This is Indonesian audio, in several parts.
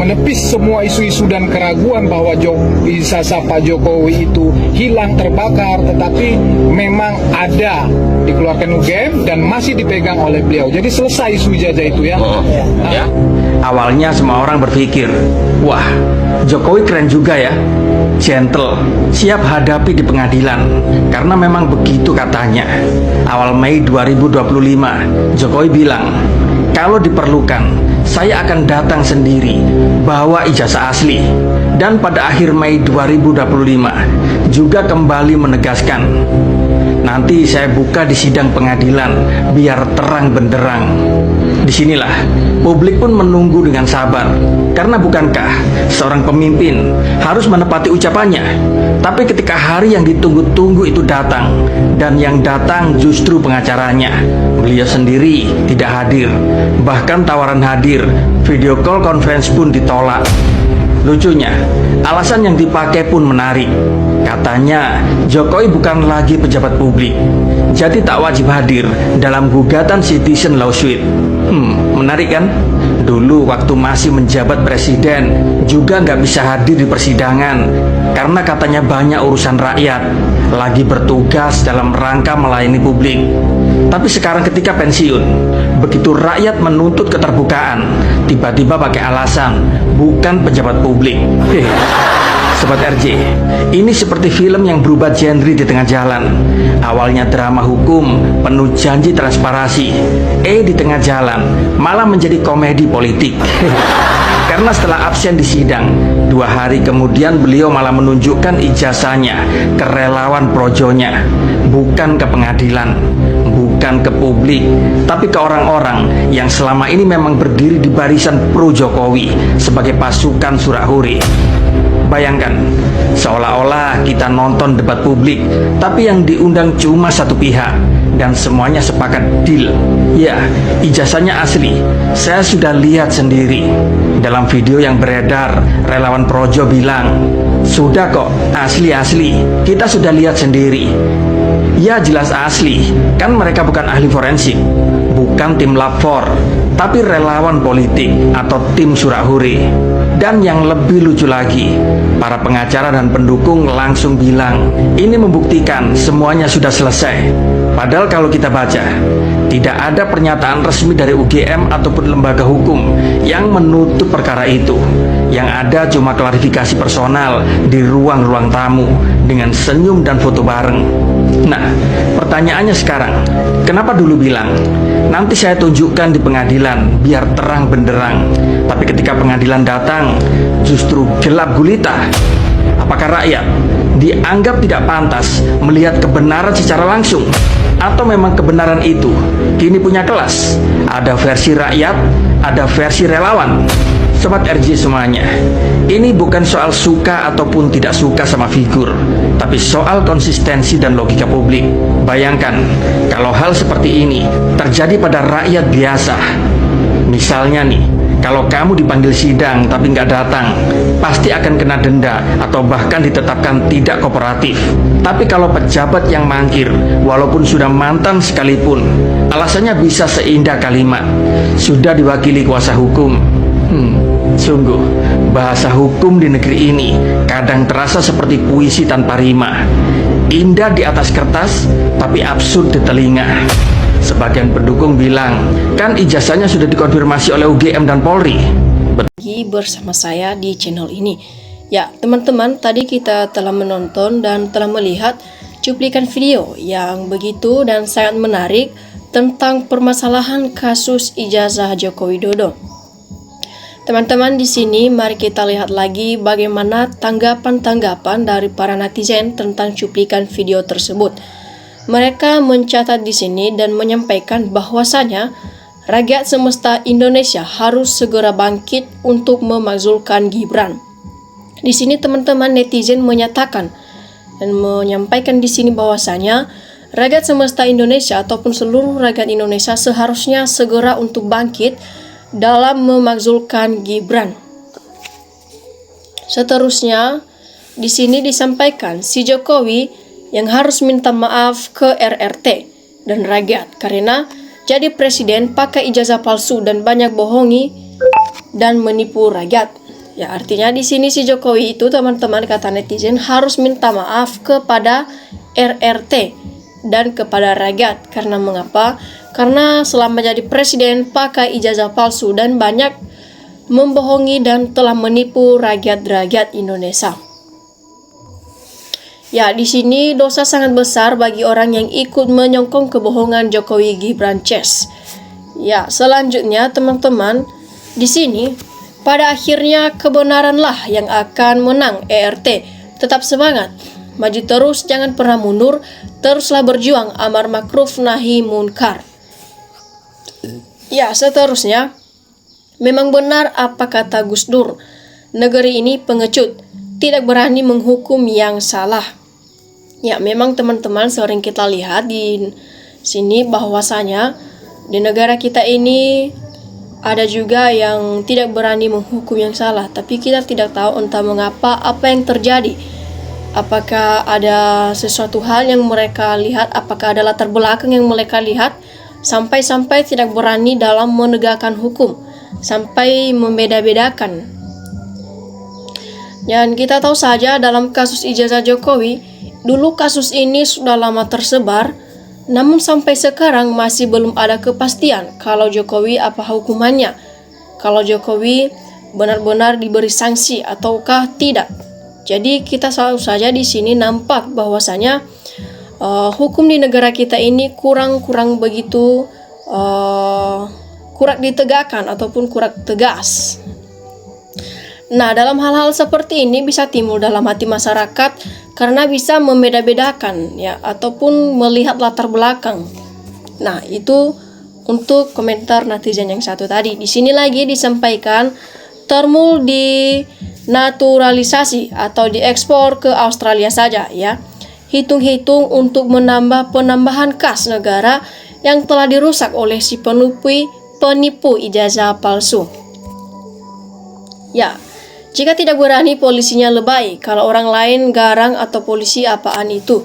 menepis semua isu-isu dan keraguan bahwa ijazah Pak Jokowi itu hilang terbakar, tetapi memang ada dikeluarkan UGM dan masih dipegang oleh beliau. Jadi selesai isu ijazah itu ya. Ya. Awalnya semua orang berpikir, wah, Jokowi keren juga ya, gentle, siap hadapi di pengadilan, karena memang begitu katanya. Awal Mei 2025, Jokowi bilang, kalau diperlukan, saya akan datang sendiri, bawa ijazah asli. Dan pada akhir Mei 2025, juga kembali menegaskan, nanti saya buka di sidang pengadilan, biar terang benderang. Disinilah publik pun menunggu dengan sabar, karena bukankah seorang pemimpin harus menepati ucapannya? Tapi ketika hari yang ditunggu-tunggu itu datang, dan yang datang justru pengacaranya, beliau sendiri tidak hadir. Bahkan tawaran hadir, video call conference pun ditolak. Lucunya, alasan yang dipakai pun menarik. Katanya, Jokowi bukan lagi pejabat publik, jadi tak wajib hadir dalam gugatan citizen lawsuit. Menarik kan? Dulu waktu masih menjabat presiden, juga nggak bisa hadir di persidangan, karena katanya banyak urusan rakyat, lagi bertugas dalam rangka melayani publik. Tapi sekarang ketika pensiun, begitu rakyat menuntut keterbukaan, tiba-tiba pakai alasan bukan pejabat publik. Sobat RJ, ini seperti film yang berubah genre di tengah jalan. Awalnya drama hukum, penuh janji transparansi, di tengah jalan malah menjadi komedi politik. Karena setelah absen di sidang, 2 hari kemudian beliau malah menunjukkan ijazahnya ke relawan projonya, bukan ke pengadilan, bukan ke publik, tapi ke orang-orang yang selama ini memang berdiri di barisan pro Jokowi sebagai pasukan surak-huri. Bayangkan, seolah-olah kita nonton debat publik, tapi yang diundang cuma satu pihak, dan semuanya sepakat deal. Ya, ijazahnya asli, saya sudah lihat sendiri. Dalam video yang beredar, relawan Projo bilang, sudah kok, asli-asli, kita sudah lihat sendiri. Ya jelas asli, kan mereka bukan ahli forensik, bukan tim lab 4, tapi relawan politik atau tim surak-huri. Dan yang lebih lucu lagi, para pengacara dan pendukung langsung bilang, ini membuktikan semuanya sudah selesai. Padahal kalau kita baca, tidak ada pernyataan resmi dari UGM ataupun lembaga hukum yang menutup perkara itu. Yang ada cuma klarifikasi personal di ruang-ruang tamu dengan senyum dan foto bareng. Nah, pertanyaannya sekarang, kenapa dulu bilang, nanti saya tunjukkan di pengadilan biar terang benderang, tapi ketika pengadilan datang justru gelap gulita? Apakah rakyat dianggap tidak pantas melihat kebenaran secara langsung? Atau memang kebenaran itu kini punya kelas? Ada versi rakyat, ada versi relawan. Sobat RJ semuanya, ini bukan soal suka ataupun tidak suka sama figur, tapi soal konsistensi dan logika publik. Bayangkan kalau hal seperti ini terjadi pada rakyat biasa. Misalnya nih, kalau kamu dipanggil sidang tapi nggak datang, pasti akan kena denda atau bahkan ditetapkan tidak kooperatif. Tapi kalau pejabat yang mangkir, walaupun sudah mantan sekalipun, alasannya bisa seindah kalimat, sudah diwakili kuasa hukum. Sungguh, bahasa hukum di negeri ini kadang terasa seperti puisi tanpa rima. Indah di atas kertas, tapi absurd di telinga. Sebagian pendukung bilang, kan ijazahnya sudah dikonfirmasi oleh UGM dan Polri. Bersama saya di channel ini. Ya, teman-teman, tadi kita telah menonton dan telah melihat cuplikan video yang begitu dan sangat menarik tentang permasalahan kasus ijazah Joko Widodo. Teman-teman, di sini mari kita lihat lagi bagaimana tanggapan-tanggapan dari para netizen tentang cuplikan video tersebut. Mereka mencatat di sini dan menyampaikan bahwasanya rakyat semesta Indonesia harus segera bangkit untuk memakzulkan Gibran. Di sini teman-teman netizen menyatakan dan menyampaikan di sini bahwasanya rakyat semesta Indonesia ataupun seluruh rakyat Indonesia seharusnya segera untuk bangkit dalam memakzulkan Gibran. Seterusnya, di sini disampaikan si Jokowi yang harus minta maaf ke RRT dan rakyat karena jadi presiden pakai ijazah palsu dan banyak bohongi dan menipu rakyat. Ya, artinya di sini si Jokowi itu, teman-teman, kata netizen, harus minta maaf kepada RRT dan kepada rakyat. Karena mengapa? Karena selama jadi presiden pakai ijazah palsu dan banyak membohongi dan telah menipu rakyat-rakyat Indonesia. Ya, di sini dosa sangat besar bagi orang yang ikut menyokong kebohongan Jokowi Gibran Ces. Ya, selanjutnya teman-teman, di sini pada akhirnya kebenaranlah yang akan menang. ERT tetap semangat, maju terus, jangan pernah mundur, teruslah berjuang, amar makruf nahi munkar. Ya, seterusnya, memang benar apa kata Gus Dur, negeri ini pengecut, tidak berani menghukum yang salah. Ya, memang teman-teman sering kita lihat di sini bahwasanya di negara kita ini ada juga yang tidak berani menghukum yang salah, tapi kita tidak tahu entah mengapa apa yang terjadi. Apakah ada sesuatu hal yang mereka lihat, apakah ada latar belakang yang mereka lihat, sampai-sampai tidak berani dalam menegakkan hukum, sampai membeda-bedakan. Dan kita tahu saja dalam kasus ijazah Jokowi, dulu kasus ini sudah lama tersebar, namun sampai sekarang masih belum ada kepastian kalau Jokowi apa hukumannya, kalau Jokowi benar-benar diberi sanksi ataukah tidak. Jadi kita selalu saja di sini nampak bahwasanya hukum di negara kita ini kurang begitu kurang ditegakkan ataupun kurang tegas. Nah, dalam hal-hal seperti ini bisa timbul dalam hati masyarakat karena bisa membeda-bedakan ya ataupun melihat latar belakang. Nah, itu untuk komentar netizen yang satu tadi. Di sini lagi disampaikan termul dinaturalisasi atau diekspor ke Australia saja ya. Hitung-hitung untuk menambah penambahan kas negara yang telah dirusak oleh si penipu ijazah palsu. Ya, jika tidak berani polisinya lebay, kalau orang lain garang atau polisi apaan itu.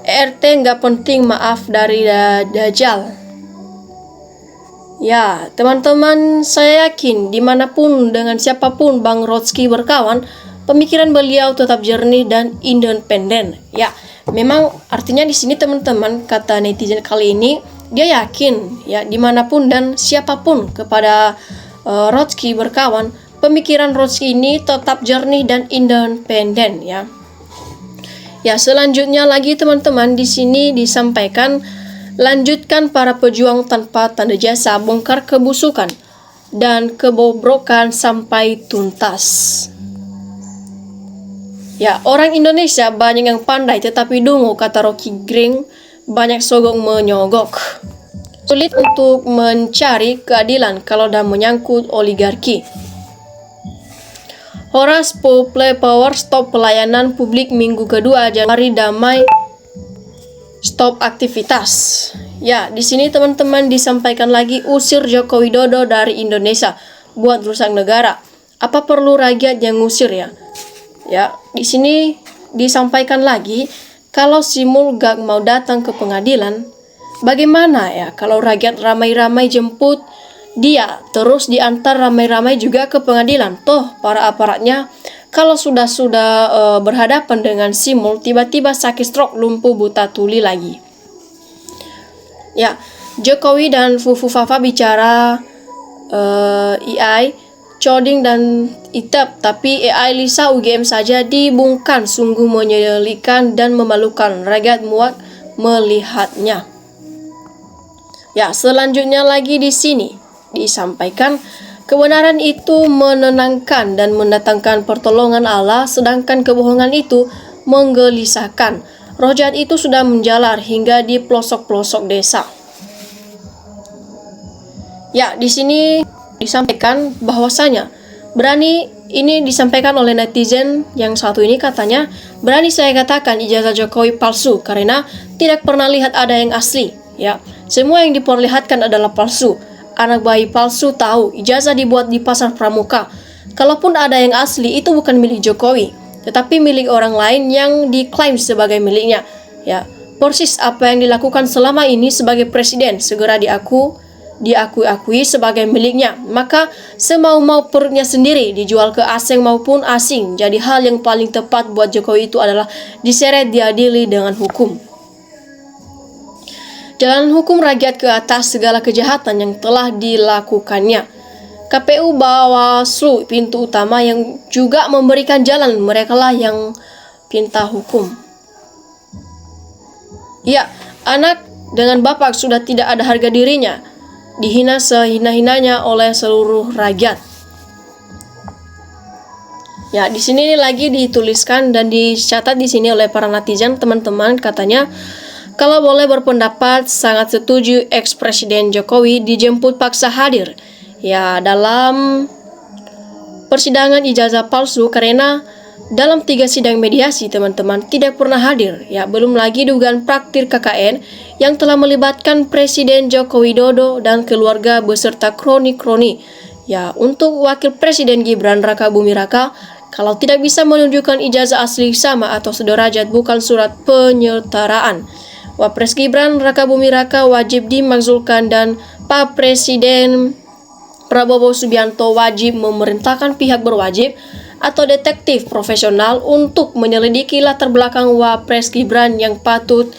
ERT nggak penting maaf dari Dajjal. Ya, teman-teman, saya yakin dimanapun dengan siapapun Bang Rotsky berkawan, pemikiran beliau tetap jernih dan independen. Ya, memang artinya di sini teman-teman, kata netizen kali ini, dia yakin ya dimanapun dan siapapun kepada Rotsky berkawan, pemikiran Rotsky ini tetap jernih dan independen ya. Ya, selanjutnya lagi teman-teman di sini disampaikan lanjutkan para pejuang tanpa tanda jasa, bongkar kebusukan dan kebobrokan sampai tuntas. Ya, orang Indonesia banyak yang pandai tetapi dungu, kata Rocky Gerung, banyak sogok menyogok. Sulit untuk mencari keadilan kalau dah menyangkut oligarki. Horas People Power stop pelayanan publik minggu kedua Januari, damai stop aktivitas. Ya, di sini teman-teman disampaikan lagi usir Joko Widodo dari Indonesia buat rusak negara. Apa perlu rakyat yang ngusir ya? Ya, di sini disampaikan lagi kalau Simul gak mau datang ke pengadilan, bagaimana ya kalau rakyat ramai-ramai jemput dia terus diantar ramai-ramai juga ke pengadilan? Toh para aparatnya kalau sudah berhadapan dengan Simul tiba-tiba sakit stroke, lumpuh, buta tuli lagi. Ya, Jokowi dan Fufu Fafa bicara AI, coding dan itap, tapi AI Lisa UGM saja dibungkan, sungguh menyedihkan dan memalukan. Rakyat muak melihatnya. Ya, selanjutnya lagi di sini disampaikan kebenaran itu menenangkan dan mendatangkan pertolongan Allah, sedangkan kebohongan itu menggelisahkan. Roh jahat itu sudah menjalar hingga di pelosok-pelosok desa. Ya, di sini disampaikan bahwasanya berani, ini disampaikan oleh netizen yang satu ini, katanya berani saya katakan ijazah Jokowi palsu karena tidak pernah lihat ada yang asli. Ya, semua yang diperlihatkan adalah palsu. Anak bayi palsu tahu ijazah dibuat di pasar pramuka. Kalaupun ada yang asli, itu bukan milik Jokowi, tetapi milik orang lain yang diklaim sebagai miliknya. Ya, persis apa yang dilakukan selama ini sebagai presiden segera diaku diakui sebagai miliknya, maka semau-mau perutnya sendiri dijual ke asing maupun asing. Jadi hal yang paling tepat buat Jokowi itu adalah diseret diadili dengan hukum. Jalan hukum rakyat ke atas segala kejahatan yang telah dilakukannya. KPU Bawaslu pintu utama yang juga memberikan jalan, merekalah yang pinta hukum. Ya, anak dengan bapak sudah tidak ada harga dirinya, dihina sehina-hinanya oleh seluruh rakyat. Ya, di sini lagi dituliskan dan dicatat di sini oleh para netizen, teman-teman, katanya, kalau boleh berpendapat, sangat setuju ex-presiden Jokowi dijemput paksa hadir. Ya, dalam persidangan ijazah palsu karena dalam 3 sidang mediasi, teman-teman, tidak pernah hadir. Ya, belum lagi dugaan praktir KKN yang telah melibatkan Presiden Joko Widodo dan keluarga beserta kroni-kroni. Ya, untuk Wakil Presiden Gibran Raka Buming Raka, kalau tidak bisa menunjukkan ijazah asli sama atau sederajat bukan surat penyertaraan, Wapres Gibran Raka Buming Raka wajib dimakzulkan dan Pak Presiden Prabowo Subianto wajib memerintahkan pihak berwajib atau detektif profesional untuk menyelidiki latar belakang Wapres Gibran yang patut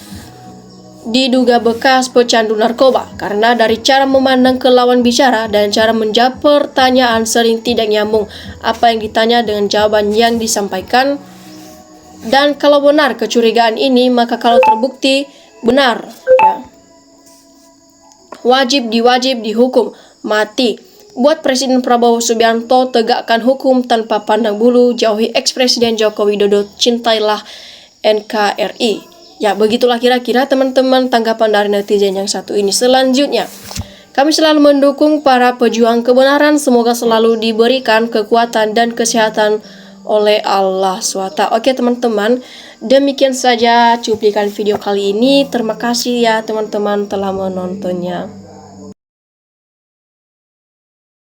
diduga bekas pecandu narkoba, karena dari cara memandang ke lawan bicara dan cara menjawab pertanyaan sering tidak nyambung apa yang ditanya dengan jawaban yang disampaikan. Dan kalau benar kecurigaan ini, maka kalau terbukti benar, ya, wajib dihukum mati. Buat Presiden Prabowo Subianto, tegakkan hukum tanpa pandang bulu, jauhi ex-presiden Joko Widodo, cintailah NKRI. Ya, begitulah kira-kira teman-teman tanggapan dari netizen yang satu ini. Selanjutnya, kami selalu mendukung para pejuang kebenaran, semoga selalu diberikan kekuatan dan kesehatan oleh Allah SWT. Oke teman-teman, demikian saja cuplikan video kali ini. Terima kasih ya teman-teman telah menontonnya.